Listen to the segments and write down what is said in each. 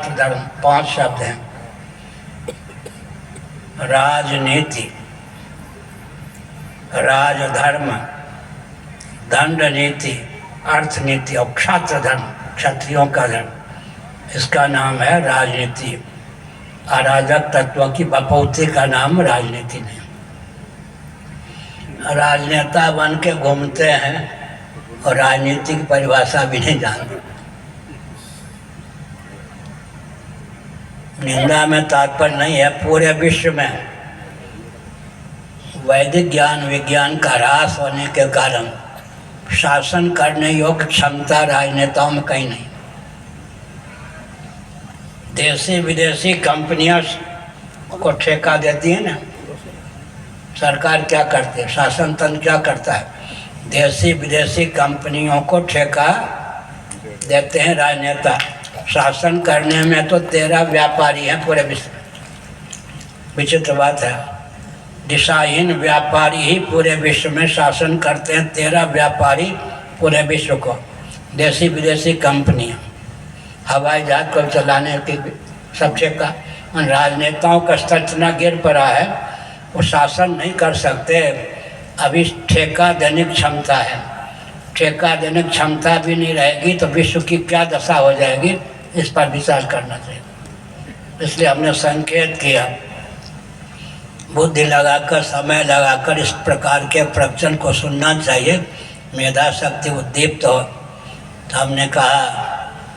क्षात्र धर्म 5 शब्द हैं। राजनीति, राजधर्म, दंड नीति, अर्थनीति और क्षात्र धर्म, क्षत्रियों का धर्म, इसका नाम है राजनीति। अराजक तत्वों की बपौती का नाम राजनीति नहीं। राजनेता बन के घूमते हैं और राजनीति की परिभाषा भी नहीं जानते। निंदा में तात्पर्य नहीं है, पूरे विश्व में वैदिक ज्ञान विज्ञान का ह्रास होने के कारण शासन करने योग्य क्षमता राजनेताओं में कहीं नहीं। देशी विदेशी कंपनियां को ठेका देती है ना, सरकार क्या करती है, शासन तंत्र क्या करता है, देशी विदेशी कंपनियों को ठेका देते हैं राजनेता। शासन करने में तो 13 व्यापारी हैं पूरे विश्व में। विचित्र बात है, दिशाहीन व्यापारी ही पूरे विश्व में शासन करते हैं। 13 व्यापारी पूरे विश्व को, देशी विदेशी कंपनियां, हवाई जहाज को चलाने की सब ठेका। उन राजनेताओं का स्तर इतना गिर पड़ा है, वो शासन नहीं कर सकते। अभी ठेका देने की क्षमता है, ठेका देने की क्षमता भी नहीं रहेगी तो विश्व की क्या दशा हो जाएगी, इस पर विचार करना चाहिए। इसलिए हमने संकेत किया, बुद्धि लगाकर समय लगाकर इस प्रकार के प्रवचन को सुनना चाहिए, मेधा शक्ति उद्दीप्त हो। तो हमने कहा,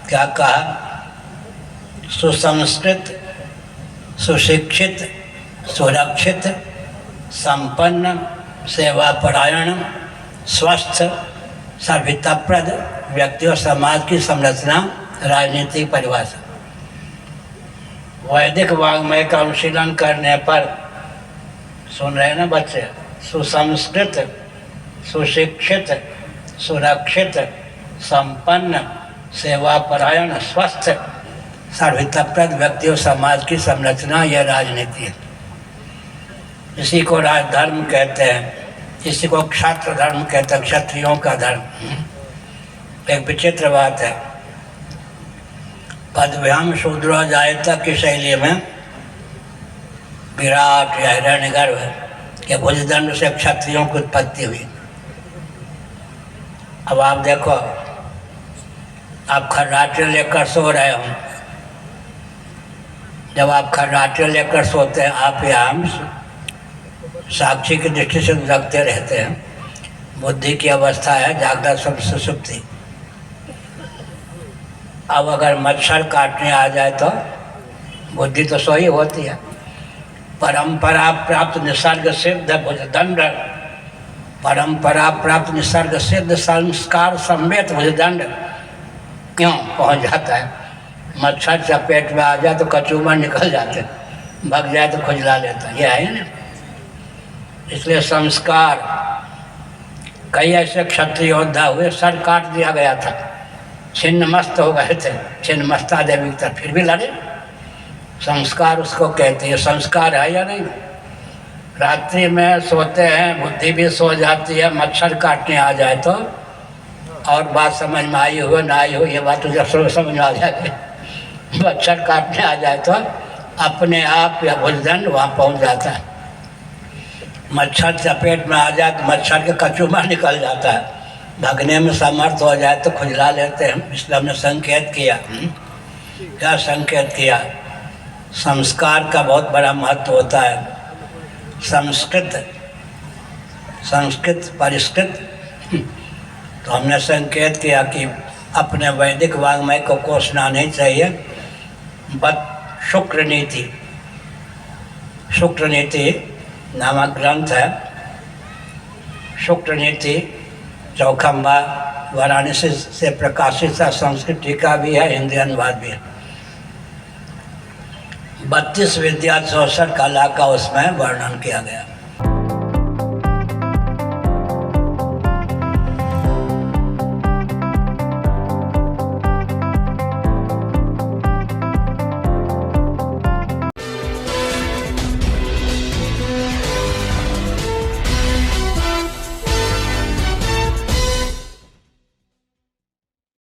क्या कहा, सुसंस्कृत, सुशिक्षित, सुरक्षित, संपन्न, सेवापरायण, स्वस्थ, सर्वहितप्रद व्यक्ति और समाज की संरचना राजनीतिक परिभाषा। वैदिक वाङ्मय का अनुशीलन करने पर, सुन रहे हैं ना बच्चे, सुसंस्कृत, सुशिक्षित, सुरक्षित, संपन्न, सेवापरायण, स्वस्थ, सर्वहितप्रद व्यक्ति और समाज की संरचना, यह राजनीति है। इसी को राजधर्म कहते हैं, इसी को क्षात्र धर्म कहते हैं, क्षत्रियों का धर्म। एक विचित्र बात है, पदभ्याम शूद्रो जायता की शैली में विराट या हिरण्यगर्भ के भुजदंड से क्षत्रियों की उत्पत्ति हुई। अब आप देखो, आप खर्राटे लेकर सो रहे हो, जब आप खर्राटे लेकर सोते हैं, आप यहाँ साक्षी की दृष्टि से जगते रहते हैं। बुद्धि की अवस्था है जागृत स्वप्न सुषुप्ति। अब अगर मच्छर काटने आ जाए तो बुद्धि तो सोई होती है। परंपरा प्राप्त निसर्ग सिद्ध भुजदंड, परंपरा प्राप्त निसर्ग सिद्ध संस्कार समेत भुजदंड क्यों पहुंच जाता है। मच्छर चपेट में आ जाए तो कचूमर निकल जाते, भग जाए तो खुजला लेता, यह है ना। इसलिए संस्कार, कई ऐसे क्षत्रिय योद्धा हुए, सर काट दिया गया था, छिन्न मस्त हो गए थे, छिन्न मस्ता देवी की तरफ, फिर भी लड़े। संस्कार उसको कहते हैं। संस्कार है या नहीं। रात्रि में सोते हैं, बुद्धि भी सो जाती है, मच्छर काटने आ जाए तो, और बात समझ में आई हो ना आई हो, ये बात तो जब समझ में आ जाती है। मच्छर काटने आ जाए तो अपने आप या भुजदंड वहाँ पहुँच जाता है। मच्छर चपेट में आ जाए तो मच्छर के कचूमा निकल जाता है, भगने में समर्थ हो जाए तो खुजला लेते हैं। इसलिए हमने संकेत किया। क्या संकेत किया, संस्कार का बहुत बड़ा महत्व होता है। संस्कृत परिष्कृत। तो हमने संकेत किया कि अपने वैदिक वाङ्मय को कोसना नहीं चाहिए। बट शुक्र नीति नामक ग्रंथ है। शुक्र नीति चौखंबा वाराणसी से प्रकाशित संस्कृत टीका भी है, हिंदी अनुवाद भी है। 32 विद्या 64 कला का उसमें वर्णन किया गया।